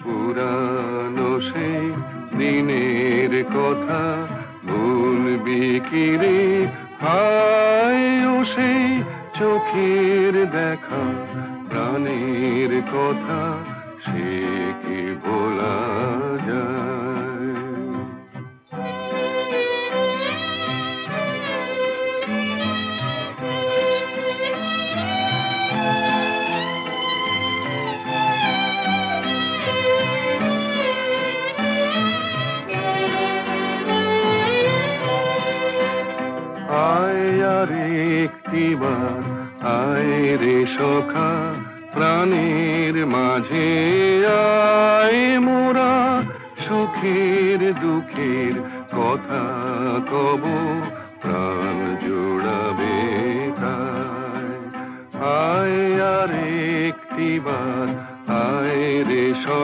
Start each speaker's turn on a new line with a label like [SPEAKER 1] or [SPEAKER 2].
[SPEAKER 1] পুরানো সেই দিনের কথা ভুলবি কি রে? হায় ও সেই চোখের দেখা, প্রাণের কথা সে কি ভোলা যায়? আয় আর একটিবার আয় রে সখা, প্রাণের মাঝে আয় মোরা সুখের দুঃখের কথা কব।